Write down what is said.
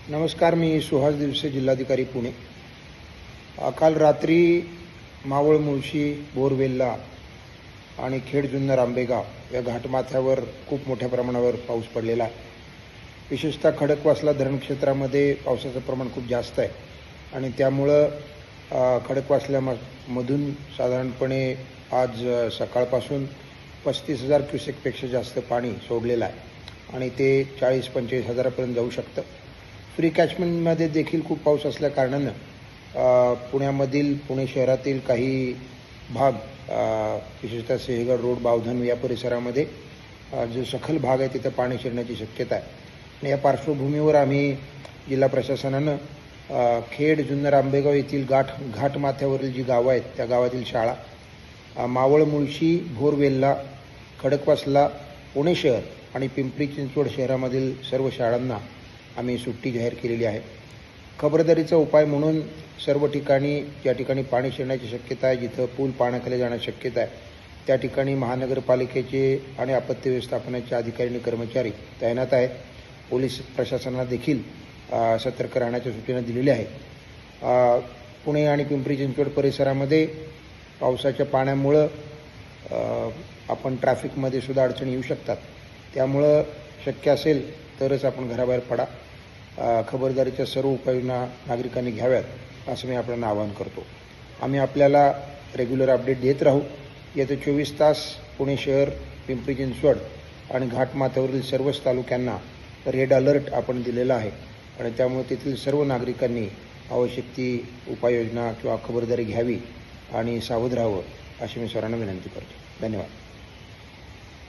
नमस्कार, मी सुहास दिवसे, जिल्हाधिकारी पुणे। काल रात्री मावळ, मुळशी, बोरवेल्ला आणि खेड, जुन्नर, आंबेगाव या घाटमाथ्यावर खूप मोठ्या प्रमाणावर पाऊस पडलेला आहे। विशेषतः खडकवासला धरण क्षेत्रामध्ये पावसाचं प्रमाण खूप जास्त आहे आणि त्यामुळं खडकवासल्यामधून साधारणपणे आज सकाळपासून 35,000 क्युसेकपेक्षा जास्त पाणी सोडलेलं आहे आणि ते 40-45 हजारापर्यंत जाऊ शकतं। फ्री कॅचमेंटमध्ये देखील खूप पाऊस असल्याकारणानं पुण्यामधील, पुणे शहरातील काही भाग, विशेषतः सिंहगड रोड, बावधन या परिसरामध्ये जो सखल भाग आहे तिथं पाणी शिरण्याची शक्यता आहे आणि या पार्श्वभूमीवर आम्ही जिल्हा प्रशासनानं खेड, जुन्नर, आंबेगाव येथील घाटमाथ्यावरील जी गावं आहेत त्या गावातील शाळा, मावळ, मुळशी, बोरवेल्ला, खडकवासला, पुणे शहर आणि पिंपरी चिंचवड शहरामधील सर्व शाळांना आम्ही सुट्टी जाहीर केलेली आहे। खबरदारीचा उपाय म्हणून सर्व ठिकाणी ज्या ठिकाणी पाणी शिरण्याची शक्यता आहे, जिथं पूल पाण्याखाली जाण्याची शक्यता आहे, त्या ठिकाणी महानगरपालिकेचे आणि आपत्ती व्यवस्थापनाचे अधिकारी आणि कर्मचारी तैनात आहेत। पोलीस प्रशासनाला देखील सतर्क राहण्याच्या सूचना दिलेल्या आहेत। पुणे आणि पिंपरी चिंचवड परिसरामध्ये पावसाच्या पाण्यामुळं आपण ट्रॅफिकमध्ये सुद्धा अडचणी येऊ शकतात, त्यामुळं शक्य असेल तरच आपण घराबाहेर पडा। खबरदारीच्या सर्व उपाययोजना नागरिकांनी घ्याव्यात असं मी आपल्याला आवाहन करतो। आम्ही आपल्याला रेग्युलर अपडेट देत राहू। येत्या 24 तास पुणे शहर, पिंपरी चिंचवड आणि घाटमाथ्यावरील सर्वच तालुक्यांना रेड अलर्ट आपण दिलेला आहे आणि त्यामुळे तेथील सर्व नागरिकांनी आवश्यक ती उपाययोजना किंवा खबरदारी घ्यावी आणि सावध राहावं अशी मी सर्वांना विनंती करतो। धन्यवाद।